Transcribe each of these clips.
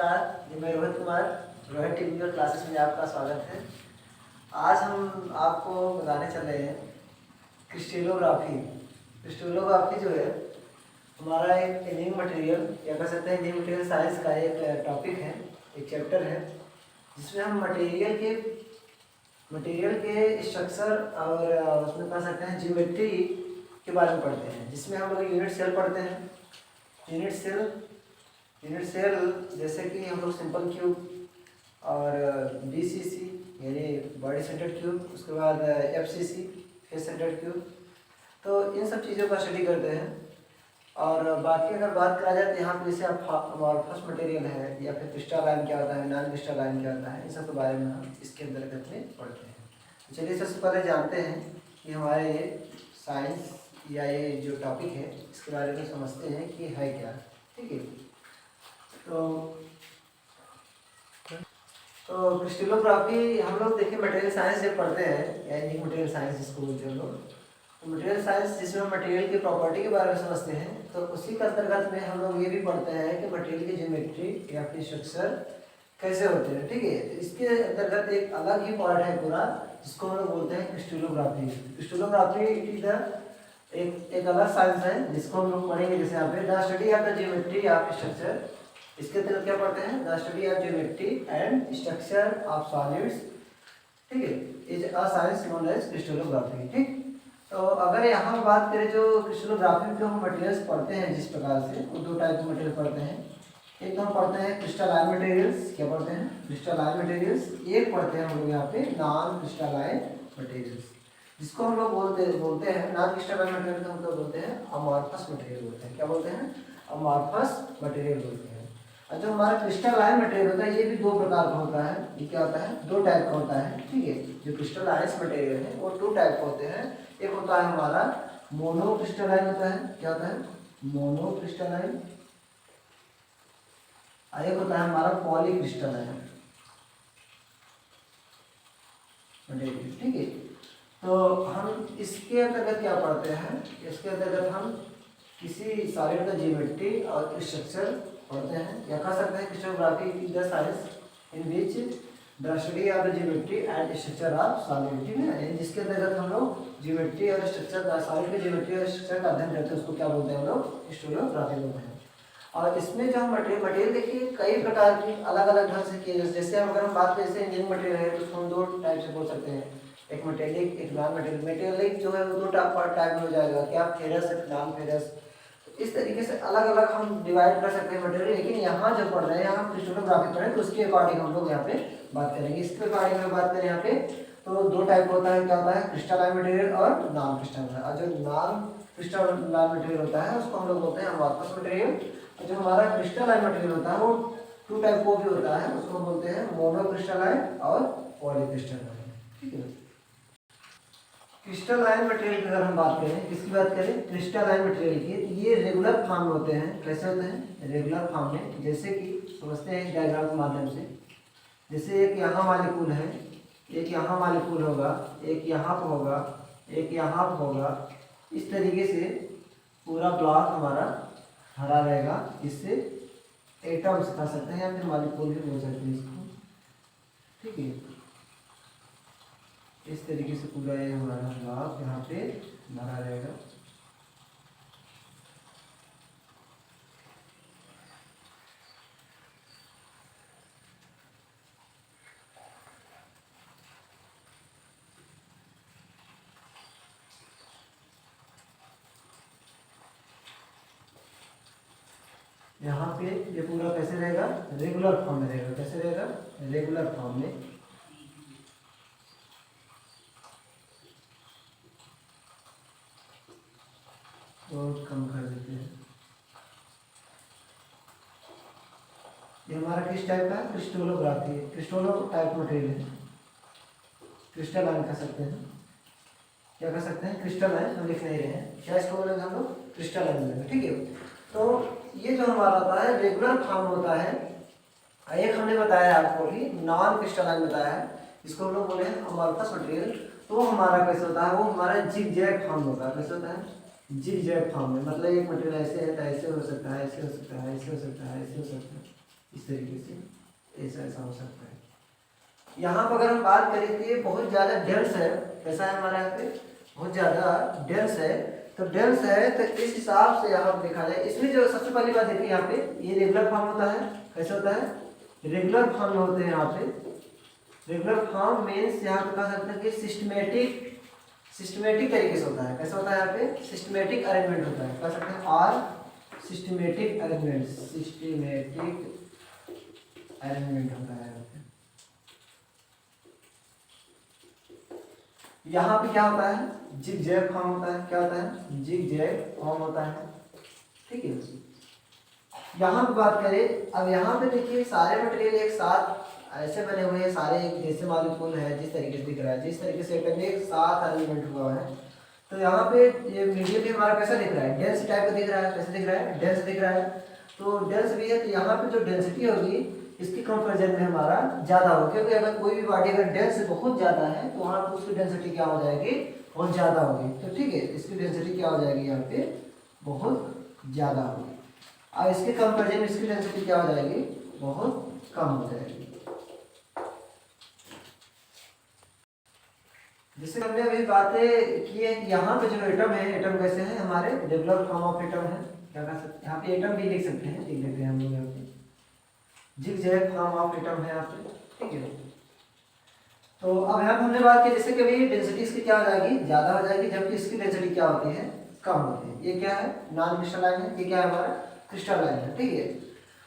नमस्कार, जी मैं Rohit Kumar. Rohit technical classes में आपका स्वागत है। आज हम आपको बताने चल रहे हैं क्रिस्टलोग्राफी। क्रिस्टलोग्राफी जो है हमारा एक इंजीनियरिंग मटेरियल या कह सकते हैं इंजीनियरिंग मटेरियल साइंस का एक टॉपिक है, एक चैप्टर है, जिसमें हम मटेरियल के स्ट्रक्चर और उसमें कह सकते हैं ज्योमेट्री के बारे में पढ़ते हैं, जिसमें हम लोग यूनिट सेल पढ़ते हैं। यूनिट सेल जैसे कि हम लोग सिंपल क्यूब और BCC यानी बॉडी सेंटर्ड क्यूब, उसके बाद FCC फेस सेंटर्ड क्यूब, तो इन सब चीज़ों का स्टडी करते हैं। और बाकी अगर बात करा जाए तो यहाँ पे जैसे अमॉर्फस मटेरियल है या फिर क्रिस्टलाइन क्या होता है, नॉन क्रिस्टलाइन क्या होता है, इन सब के बारे में हम इसके अंतर्गत में पढ़ते हैं। तो चलिए सबसे पहले जानते हैं कि हमारे ये साइंस या ये जो टॉपिक है इसके बारे में समझते हैं कि है क्या। ठीक है, तो क्रिस्टलोग्राफी हम लोग देखिए मटेरियल साइंस जब पढ़ते हैं या इंजीनियरिंग मटेरियल साइंस जिसको बोलते हैं लोग, तो मटेरियल साइंस जिसमें मटेरियल की प्रॉपर्टी के बारे में समझते हैं, तो उसी के अंतर्गत में हम लोग ये भी पढ़ते हैं कि मटेरियल की ज्योमेट्री या फिर स्ट्रक्चर कैसे होते हैं। ठीक है, तो इसके अंतर्गत एक अलग ही पार्ट है पूरा, जिसको हम लोग बोलते हैं क्रिस्टलोग्राफी। क्रिस्टलोग्राफी इट इज एक अलग साइंस है जिसको हम लोग पढ़ेंगे। जैसे यहाँ पे the study of the geometry of structure, इसके अंतर्गत क्या पढ़ते हैं, the study of geometry and structure of solids. ठीक है, is a science known as crystallography. ठीक, तो अगर यहाँ बात करें जो क्रिस्टलोग्राफी में जो हम मटेरियल्स पढ़ते हैं जिस प्रकार से, वो दो टाइप के मटेरियल पढ़ते हैं। एक तो हम पढ़ते हैं क्रिस्टलाइन मटेरियल्स, क्या पढ़ते हैं, क्रिस्टलाइन मटेरियल्स। एक पढ़ते हैं हम लोग यहाँ पे नॉन क्रिस्टलाइन मटेरियल्स, जिसको हम लोग बोलते हैं नॉन क्रिस्टलाइन मटेरियल को हम लोग बोलते हैं अमॉर्फस मटेरियल बोलते हैं। क्या बोलते हैं, अमॉर्फस मटेरियल बोलते हैं। और जो हमारा क्रिस्टलाइन मटेरियल होता है ये भी दो प्रकार का होता है। ये क्या होता है, दो टाइप का होता है। ठीक है, जो क्रिस्टलाइज मटेरियल है वो दो टाइप का होते हैं। एक होता है हमारा मोनो क्रिस्टलाइन होता है, क्या होता है, मोनो क्रिस्टलाइन, और एक होता है हमारा पॉली क्रिस्टलाइन मटेरियल। ठीक है, तो हम इसके अंतर्गत क्या पढ़ते हैं, इसके अंतर्गत हम किसी सॉलिड का ज्योमेट्री और स्ट्रक्चर पढ़ते हैं, या कह सकते हैं crystallography is the science in which the study of the geometry and structure of solid. ठीक है, जिसके अंतर्गत हम लोग ज्योमेट्री और स्ट्रक्चर, सॉलिड के ज्योमेट्री और स्ट्रक्चर का अध्ययन करते हैं, उसको क्या बोलते हैं हम लोग, क्रिस्टलोग्राफी बोलते हैं। और इसमें जो हम मटेरियल देखिए कई प्रकार की अलग अलग ढंग से किए। जैसे अगर हम बात करें जैसे इंजीनियरिंग मटेरियल है तो उसको हम दो टाइप से बोल सकते हैं, एक मटेरियलिक एक नॉन मटेरियल। मटेरियलिक जो है वो दो टाइप में हो जाएगा, क्या फेरस नॉन फेरस। इस तरीके से अलग अलग हम डिवाइड कर सकते हैं मटेरियल। लेकिन यहाँ जो पढ़ रहे हैं हम क्रिस्टलोग्राफी पढ़ रहे हैं तो उसके अकॉर्डिंग हम लोग यहाँ पे बात करेंगे। इसके अकॉर्डिंग हम बात करें यहाँ पे तो दो टाइप होता है, क्या होता है, क्रिस्टलाइन मटेरियल और नॉन क्रिस्टलाइन। और जो नॉन क्रिस्टलाइन मटेरियल होता है उसको हम लोग बोलते हैं अमॉर्फस मटेरियल। और जो हमारा क्रिस्टलाइन मटेरियल होता है वो टू टाइप को भी होता है, उसको बोलते हैं मोनो क्रिस्टलाइन और पॉली क्रिस्टलाइन। ठीक है, क्रिस्टलाइन मटेरियल की अगर हम बात करें, किसकी बात करें, क्रिस्टलाइन मटेरियल की, तो ये रेगुलर फॉर्म में होते हैं। कैसे होते हैं, रेगुलर फॉर्म में। जैसे कि समझते हैं डायग्राम के माध्यम से, जैसे एक यहाँ मॉलिक्यूल है, एक यहाँ मॉलिक्यूल होगा, एक यहाँ पर होगा, एक यहाँ पर होगा। इस तरीके से पूरा ब्लॉक हमारा भरा रहेगा, इससे एटम्स कह सकते हैं या फिर मॉलिक्यूल भी बोल सकते हैं इसको। ठीक है, इस तरीके से पूरा ये हमारा ब्लॉक यहाँ पे भरा रहेगा। यहाँ पे ये पूरा कैसे रहेगा, रेगुलर फॉर्म में रहेगा। कैसे रहेगा, रेगुलर फॉर्म में। और कम कर देते हैं। ये हमारा किस टाइप का है, क्रिस्टलोग्राफी। क्रिस्टलो टाइप मटेरियल है, क्रिस्टलाइन कह सकते हैं। क्या कह सकते हैं, क्रिस्टलाइन। हम लिख नहीं रहे हैं, क्या इसको बोलेंगे हम लोग, क्रिस्टलाइन बोलेंगे। ठीक है, तो ये जो हमारा होता है रेगुलर फॉर्म होता है। एक हमने बताया आपको कि नॉन क्रिस्टलाइन बताया है, इसको हम लोग बोले हैं अमॉर्फस मटेरियल। तो हमारा कैसे होता है, वो हमारा जिगजैग फॉर्म होता है। कैसे होता है, जिगजैग फॉर्म में। मतलब एक मटेरियल ऐसे है तो ऐसे हो सकता है, ऐसे हो सकता है, ऐसे हो सकता है, ऐसे हो सकता है। इस तरीके से ऐसा हो सकता है। यहाँ पर अगर हम बात करें कि ये बहुत ज़्यादा डेंस है, कैसा है हमारे यहाँ पे बहुत ज़्यादा डेंस है, तो डेंस है तो इस हिसाब से यहाँ पर देखा जाए, इसमें जो सबसे पहली बात देखिए यहाँ पे ये रेगुलर फॉर्म होता है। कैसे होता है? रेगुलर फॉर्म होते हैं यहाँ पे। रेगुलर फॉर्म मीन्स यहाँ पे कह सकते हैं कि सिस्टमेटिक तरीके से होता है। कैसे होता है? यहाँ पे सिस्टमेटिक अरेंजमेंट होता है, कह सकते हैं और सिस्टमेटिक अरेंजमेंट होता है। यहाँ पे क्या होता है? जिग जैग फॉर्म होता है। क्या होता है? जिग जैग फॉर्म होता है। ठीक है, यहाँ पे बात करें, अब यहाँ पे देखिए सारे मटेरियल एक साथ ऐसे बने हुए हैं, सारे एक जैसे मॉलिक्यूल है, जिस तरीके से दिख रहा है, जिस तरीके से एक साथ अरेंजमेंट हुआ है। तो यहाँ पे ये मीडियम भी हमारा कैसा दिख रहा है? डेंस टाइप का दिख रहा है। कैसे दिख रहा है? डेंस दिख रहा है। तो डेंस भी है, तो यहाँ पे जो डेंसिटी होगी इसकी कंपेरिजन में हमारा ज़्यादा होगा, क्योंकि अगर कोई भी बॉडी अगर डेंस बहुत ज़्यादा है तो वहाँ पर उसकी डेंसिटी क्या हो जाएगी? बहुत ज़्यादा होगी। तो ठीक है, इसकी डेंसिटी क्या हो जाएगी? यहाँ पे बहुत ज़्यादा होगी, और इसके कंपेरिजन इसकी डेंसिटी क्या हो जाएगी? बहुत कम हो जाएगी। जिससे हमने अभी बातें की है कि यहाँ पे जो एटम है, एटम कैसे है? हमारे रेगुलर फॉर्म ऑफ एटम है। क्या कह सकते हैं? यहाँ पे एटम भी लिख सकते हैं, लिख लेते हैं हम लोग यहाँ पे zig zag form of atom है यहाँ पे। ठीक है, तो अब यहाँ हमने बात की जैसे कभी डेंसिटी इसकी क्या हो जाएगी? ज़्यादा हो जाएगी, जबकि इसकी डेंसिटी क्या होती है? कम होती है। ये क्या है? नॉन क्रिस्टलाइन है। ये क्या है? हमारा क्रिस्टलाइन है। ठीक है,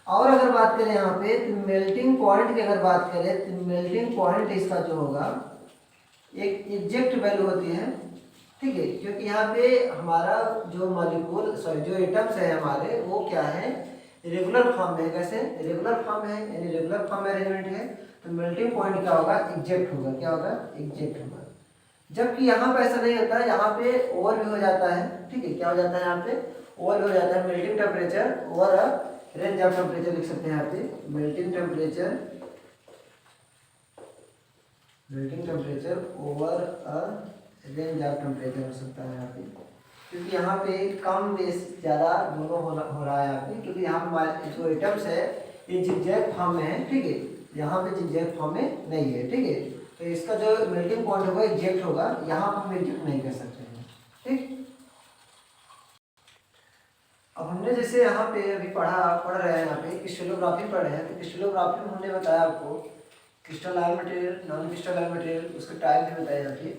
और अगर बात करें यहाँ पे मेल्टिंग पॉइंट की, अगर बात करें तो मेल्टिंग पॉइंट इसका जो होगा एक एग्जैक्ट वैल्यू होती है। ठीक है, क्योंकि यहाँ पे हमारा जो मॉलिक्यूल जो एटम्स है हमारे, वो क्या है? रेगुलर फॉर्म में। कैसे? रेगुलर फॉर्म है, यानी रेगुलर फॉर्म में अरेंजमेंट है, तो मेल्टिंग पॉइंट क्या होगा? एग्जैक्ट होगा। क्या होगा? एग्जैक्ट होगा। जबकि यहाँ पे ऐसा नहीं होता है, यहाँ पे ओवर भी हो जाता है। ठीक है, क्या हो जाता है? यहाँ पे ओवर हो जाता है। Melting temperature over range of temperature लिख सकते हैं यहाँ पे। Melting temperature over a range of temperature हो सकता है यहाँ पे, क्योंकि यहाँ पे कम बेस ज़्यादा दोनों हो रहा है यहाँ पे, क्योंकि यहाँ पे जो एटम्स है ये जिगजैग फॉर्म में है। ठीक है, यहाँ पे जिगजैग फॉर्म में नहीं है। ठीक है, तो इसका जो मेल्टिंग पॉइंट होगा एग्जैक्ट होगा, यहाँ पर हम एग्जैक्ट नहीं कर सकते हैं। ठीक, अब हमने जैसे यहाँ पे अभी पढ़ रहे हैं, यहाँ पे क्रिस्टलोग्राफी पढ़ रहे हैं, तो क्रिस्टलोग्राफी में हमने बताया आपको crystalline material, non crystalline material, उसके टाइप भी बताए जाते हैं।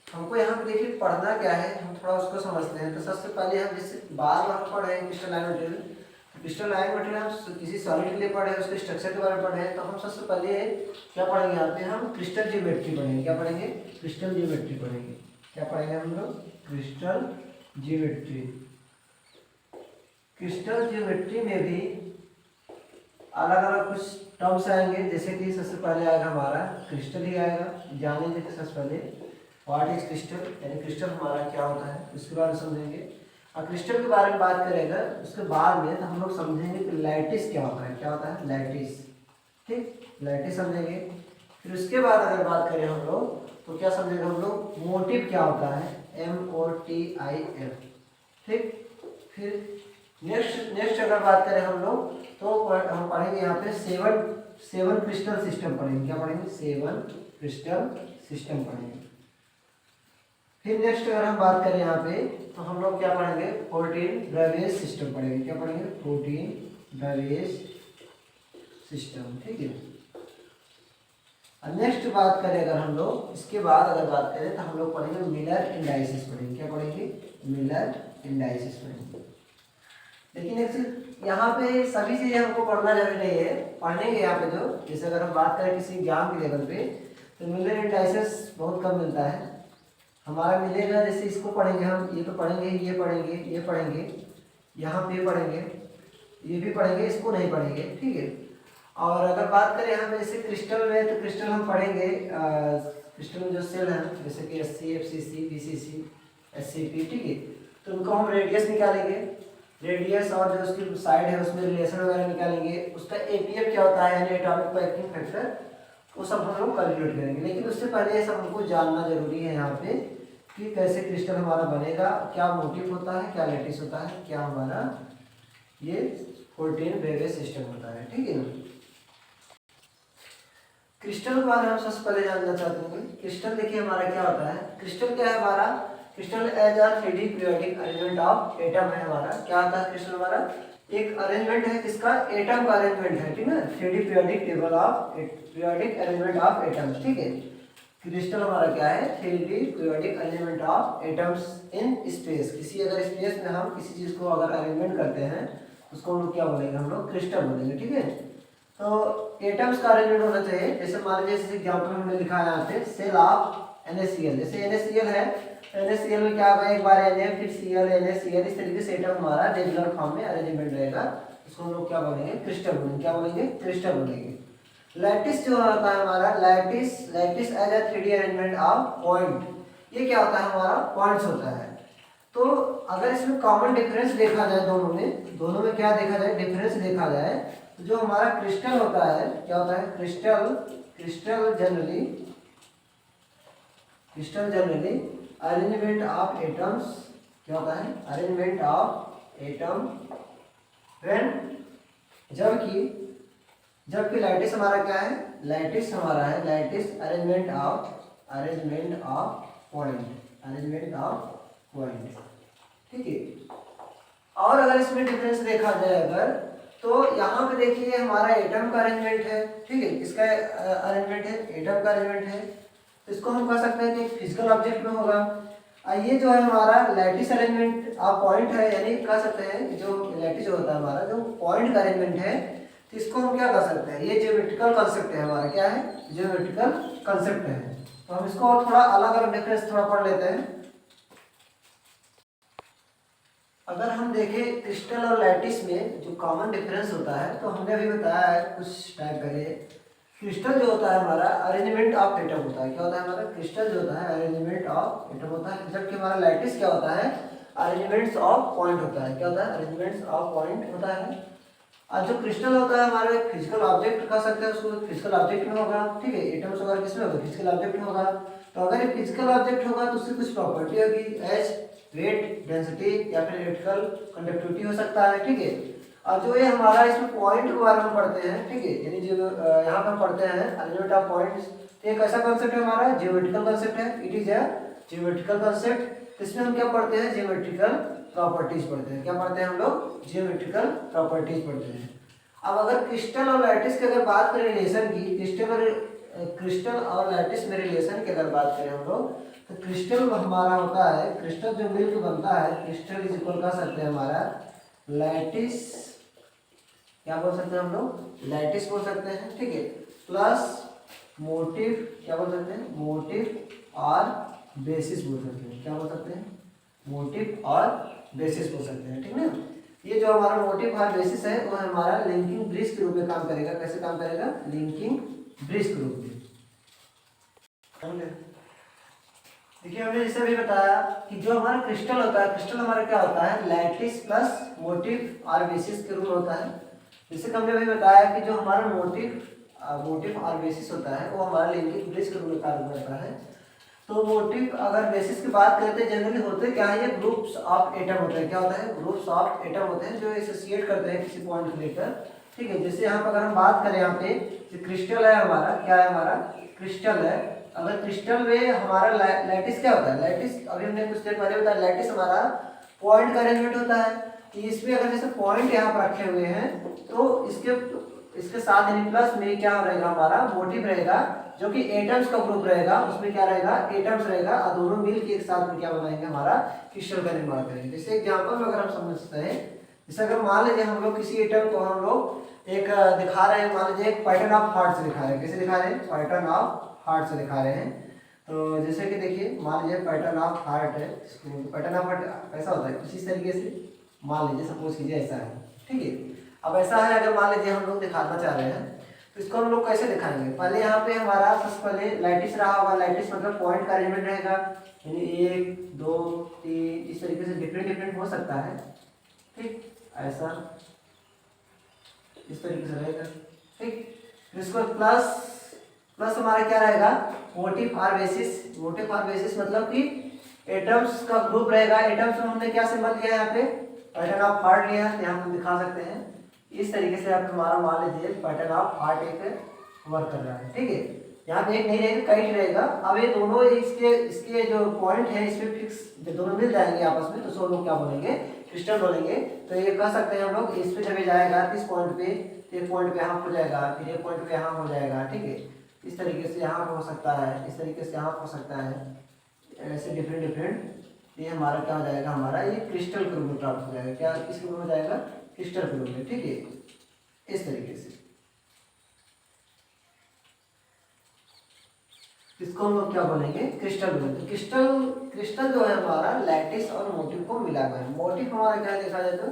हमको यहाँ पे देखिए पढ़ना क्या है, हम थोड़ा उसको समझते हैं। तो सबसे पहले हम जैसे बार बार हम पढ़ रहे हैं क्रिस्टलाइन मटेरियल, क्रिस्टलाइन मटेरियल हम किसी सॉलिड के लिए पढ़े हैं, उसके स्ट्रक्चर के बारे में पढ़े हैं। तो हम सबसे पहले क्या पढ़ेंगे? यहाँ पे हम क्रिस्टल जियोमेट्री पढ़ेंगे। क्या पढ़ेंगे? क्रिस्टल जियोमेट्री पढ़ेंगे। क्या पढ़ेंगे हम लोग? Crystal geometry. क्रिस्टल जियोमेट्री में भी अलग अलग कुछ टर्म्स आएंगे, जैसे कि सबसे पहले आएगा हमारा क्रिस्टल ही आएगा। जानेंगे कि सबसे पहले व्हाट इज क्रिस्टल, यानी क्रिस्टल हमारा क्या होता है, उसके बारे में समझेंगे। और क्रिस्टल के बारे में बात करेगा उसके बाद में तो हम लोग समझेंगे कि लैटिस क्या होता है। क्या होता है? लैटिस। ठीक, लैटिस समझेंगे। फिर उसके बाद अगर बात करें हम लोग तो क्या समझेंगे हम लोग? मोटिव क्या होता है? MOTIF। ठीक, फिर नेक्स्ट अगर बात करें हम लोग तो हम पढ़ेंगे यहाँ पे सेवन क्रिस्टल सिस्टम पढ़ेंगे। क्या पढ़ेंगे? 7 क्रिस्टल सिस्टम पढ़ेंगे। फिर नेक्स्ट अगर हम बात करें यहाँ पे तो हम लोग क्या पढ़ेंगे? 14 ड्राइवेज सिस्टम पढ़ेंगे। क्या पढ़ेंगे? 14 ड्राइवेज सिस्टम। ठीक है, और नेक्स्ट बात करें अगर हम लोग, इसके बाद अगर बात करें तो हम लोग पढ़ेंगे मिलर इंडाइसिस पढ़ेंगे। क्या पढ़ेंगे? मिलर इंडाइसिस पढ़ेंगे। लेकिन एक चीज यहाँ पे सभी चीज़ें हमको पढ़ना जरूरी नहीं है, पढ़ेंगे यहाँ पे जो, जैसे अगर हम बात करें किसी एग्जाम के लेवल पे तो मिलर इंडाइसिस बहुत कम मिलता है हमारा। मिलेगा जैसे इसको पढ़ेंगे हम, ये तो पढ़ेंगे, ये पढ़ेंगे, ये पढ़ेंगे, यहाँ पे पढ़ेंगे, ये भी पढ़ेंगे, इसको नहीं पढ़ेंगे। ठीक है, और अगर बात करें यहाँ पे जैसे क्रिस्टल में, तो क्रिस्टल हम पढ़ेंगे क्रिस्टल में जो सेल हैं जैसे कि SC, FCC, BCC, SCP। ठीक है, तो उनको हम रेडियस निकालेंगे, रेडियस और जो उसकी साइड है उसमें रिलेशन वगैरह निकालेंगे। उसका APF क्या होता है, यानी एटॉमिक पैकिंग फैक्टर, वो सब हम लोग कैलकुलेट करेंगे। लेकिन उससे पहले ये सब हमको जानना जरूरी है यहाँ पे कि कैसे क्रिस्टल हमारा बनेगा, क्या मोटिव होता है, क्या लैटिस होता है, क्या हमारा ये 14 ड्राइवेज सिस्टम होता है। ठीक है ना। क्रिस्टल के बारे में हम सबसे पहले जानना चाहते हैं। क्रिस्टल देखिए हमारा क्या होता है। क्रिस्टल क्या है हमारा, crystal as are 3D periodic arrangement of atom है हमारा। क्या होता है क्रिस्टल हमारा, एक अरेंजमेंट है जिसका एटम का अरेंजमेंट है, ठीक है, 3D periodic table of periodic arrangement of atoms, ठीक है। क्रिस्टल हमारा क्या है, 3D periodic arrangement of atoms in space. किसी अगर स्पेस में हम किसी चीज को अगर अरेंजमेंट करते हैं उसको हम लोग क्या बोलेंगे, हम लोग क्रिस्टल बोलेंगे, ठीक है। तो एटम्स का अरेंजमेंट होना चाहिए। जैसे मान लीजिए इस एग्जांपल में हमने लिखा है यहाँ पे सेल ऑफ NaCl। जैसे NaCl है, NaCl में क्या होगा, एक बार Na फिर Cl NaCl, इस तरीके से एटम हमारा रेगुलर फॉर्म में अरेंजमेंट रहेगा। इसको हम लोग क्या बोलेंगे, क्रिस्टल बोलेंगे। क्या बोलेंगे, क्रिस्टल बोलेंगे। लैटिस जो होता है हमारा, lattice as a 3D arrangement of point. ये क्या होता है हमारा, पॉइंट्स होता है। तो अगर इसमें कॉमन डिफरेंस देखा जाए दोनों में क्या देखा जाए, डिफरेंस देखा जाए, तो जो हमारा क्रिस्टल होता है, क्या होता है crystal generally arrangement of atoms, क्या होता है, अरेंजमेंट ऑफ एटम व्हेन, जबकि लैटिस हमारा क्या है, लैटिस अरेंजमेंट ऑफ पॉइंट, ठीक है। और अगर इसमें डिफरेंस देखा जाए अगर, तो यहाँ पे देखिए हमारा एटम का अरेंजमेंट है, ठीक है, किसका अरेंजमेंट है, एटम का अरेंजमेंट है। तो इसको हम कह सकते हैं कि फिजिकल ऑब्जेक्ट में होगा। ये जो है हमारा लैटिस अरेंजमेंट ऑफ पॉइंट है, यानी कह सकते हैं कि जो लैटिस जो होता है हमारा, जो पॉइंट का अरेंजमेंट है, तो इसको हम क्या कर सकते हैं, ये ज्योमेट्रिकल कंसेप्ट है हमारा। क्या है, ज्योमेट्रिकल कंसेप्ट है। तो हम इसको थोड़ा अलग अलग डिफरेंस थोड़ा पढ़ लेते हैं। अगर हम देखें क्रिस्टल और लैटिस में जो कॉमन डिफरेंस होता है, तो हमने अभी बताया है कुछ टाइम पहले, क्रिस्टल जो होता है हमारा अरेंजमेंट ऑफ एटम होता है। क्या होता है हमारा, क्रिस्टल जो होता है अरेंजमेंट ऑफ एटम होता है, जबकि हमारा लैटिस क्या होता है, अरेंजमेंट्स ऑफ पॉइंट होता है। क्या होता है, अरेंजमेंट्स ऑफ पॉइंट होता है। और जो क्रिस्टल होता है हमारा एक फिजिकल ऑब्जेक्ट कह सकते हैं उसको, फिजिकल ऑब्जेक्ट में होगा, ठीक है। एटम्स वगैरह किसमें होगा, फिजिकल ऑब्जेक्ट में होगा। तो अगर ये फिजिकल ऑब्जेक्ट होगा तो उसकी कुछ प्रॉपर्टी होगी, एज वेट, डेंसिटी या फिर इलेक्ट्रिकल कंडक्टिविटी हो सकता है, ठीक है। और जो ये हमारा इसमें पॉइंट के बारे में पढ़ते हैं, ठीक है, यानी जो यहाँ पर पढ़ते हैं अरेंजमेंट ऑफ पॉइंट्स, तो एक ऐसा कॉन्सेप्ट है हमारा, जियोमेट्रिकल कॉन्सेप्ट है, it is a geometrical concept. इसमें हम क्या पढ़ते हैं, जियोमेट्रिकल प्रॉपर्टीज पढ़ते हैं। क्या पढ़ते हैं हम लोग, जियोमेट्रिकल प्रॉपर्टीज पढ़ते हैं। अब अगर क्रिस्टल और लैटिस की अगर बात करें रिलेशन की, क्रिस्टल और लैटिस में रिलेशन की अगर बात करें हम लोग, तो क्रिस्टल हमारा होता है, क्रिस्टल जो मिलकर बनता है, क्रिस्टल इज इक्वल कह सकते हैं हमारा लैटिस, क्या बोल सकते हैं हम लोग, लैटिस बोल सकते हैं, ठीक है, प्लस मोटिव, क्या बोल सकते हैं, मोटिव और बेसिस बोल सकते हैं। क्या बोल सकते हैं, मोटिव और बेसिस बोल सकते हैं, ठीक है ना। ये जो हमारा मोटिव और बेसिस है वो हमारा लिंकिंग ब्रिज के रूप में काम करेगा। कैसे काम करेगा, लिंकिंग ब्रिज के रूप में। देखिए हमने जैसे भी बताया कि जो हमारा क्रिस्टल होता है, क्रिस्टल हमारा क्या होता है, लैटिस प्लस मोटिव और बेसिस के रूप में होता है। जैसे कि हमने अभी बताया कि जो हमारा मोटिव और बेसिस होता है वो हमारा लिंकिंग ब्रिज के रूप में कार्य करता है। तो मोटिव अगर बेसिस की बात करते हैं, जनरली होते क्या है, ये ग्रुप्स ऑफ एटम होते हैं। क्या होता है, ग्रुप्स ऑफ एटम होते हैं जो एसोसिएट करते हैं किसी पॉइंट को लेकर, ठीक है। जैसे यहाँ पर अगर हम बात करें, यहाँ पे जो क्रिस्टल है हमारा, क्या है हमारा, क्रिस्टल है। अगर क्रिस्टल में हमारा लैटिस क्या होता है, लैटिस अभी हमने कुछ देर पहले बताया, लैटिस हमारा पॉइंट का अरेंजमेंट होता है कि इसमें अगर जैसे पॉइंट यहाँ पर रखे हुए हैं, तो इसके साथ यानी प्लस में क्या रहेगा, हमारा मोटिव रहेगा, जो कि एटम्स का ग्रुप रहेगा, उसमें क्या रहेगा, एटम्स रहेगा, और दोनों मिलकर एक साथ में क्या बनाएंगे, हमारा क्रिस्टल का निर्माण करेंगे। जैसे एग्जांपल में अगर हम समझते हैं, जैसे अगर मान लीजिए हम लोग किसी एटम को हम लोग एक दिखा रहे हैं, मान लीजिए एक पैटर्न ऑफ हार्ट से दिखा रहे हैं। कैसे दिखा रहे हैं, पैटर्न ऑफ हार्ट से दिखा रहे हैं। तो जैसे कि देखिए मान लीजिए पैटर्न ऑफ हार्ट है, पैटर्न ऑफ हार्ट ऐसा होता है कुछ इस तरीके से, मान लीजिए सपोज कीजिए ऐसा है, ठीक है। अब ऐसा है, अगर मान लीजिए हम लोग दिखाना चाह रहे हैं, तो इसको हम लोग कैसे दिखाएंगे, पहले यहाँ पे हमारा सबसे पहले लैटिस रहा होगा, लैटिस मतलब पॉइंट का अरेंजमेंट रहेगा, यानी 1 2 3 इस तरीके से डिफरेंट हो सकता है, ठीक, ऐसा इस तरीके से रहेगा, ठीक। इसको प्लस हमारा क्या रहेगा, मोटिव और बेसिस। मोटिव और बेसिस मतलब कि एटम्स का ग्रुप रहेगा। एटम्स में हमने क्या सिंबल लिया है, यहाँ पे पैटर्न ऑफ हार्ट लिया है, यहाँ हम दिखा सकते हैं इस तरीके से। आप हमारा मान लीजिए पैटर्न ऑफ हार्ट एक वर्क कर रहा है। ठीक है, यहाँ पे एक नहीं रहेगा, कई रहेगा। अब ये दोनों इसके इसके जो पॉइंट है इसमें फिक्स, जब दोनों मिल जाएंगे आपस में तो सो लोग क्या बोलेंगे, क्रिस्टल बोलेंगे। तो ये कह सकते हैं हम लोग, इस पे जब ये जाएगा इस पॉइंट पे, तो एक पॉइंट पे यहाँ हो जाएगा, फिर एक पॉइंट पे यहाँ हो जाएगा। ठीक है, इस तरीके से यहाँ हो सकता है, इस तरीके से यहाँ हो सकता है, ऐसे डिफरेंट डिफरेंट। ये हमारा क्या हो जाएगा, हमारा ये क्रिस्टल के रूप में प्राप्त हो जाएगा। क्या किस रूप में हो जाएगा, क्रिस्टल के रूप में। ठीक है, इस तरीके से इसको हम लोग क्या बोलेंगे, क्रिस्टल बोलेंगे। क्रिस्टल क्रिस्टल जो है हमारा लैटिस और मोटिव को मिला हुआ है। मोटिव हमारा क्या है, देखा जाए तो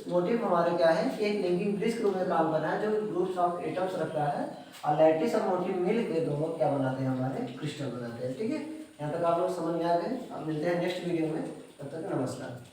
मोटिव हमारा क्या है, एक लिंकिंग ब्रिज के रूप में काम कर रहा है, जो ग्रुप्स ऑफ एटम्स रखता है। और लैटिस और मोटिव मिल के दोनों क्या बनाते हैं, हमारे क्रिस्टल बनाते हैं। ठीक है, यहाँ तक आप लोग समझ में आ गए। अब मिलते हैं नेक्स्ट वीडियो में, तब तक नमस्कार।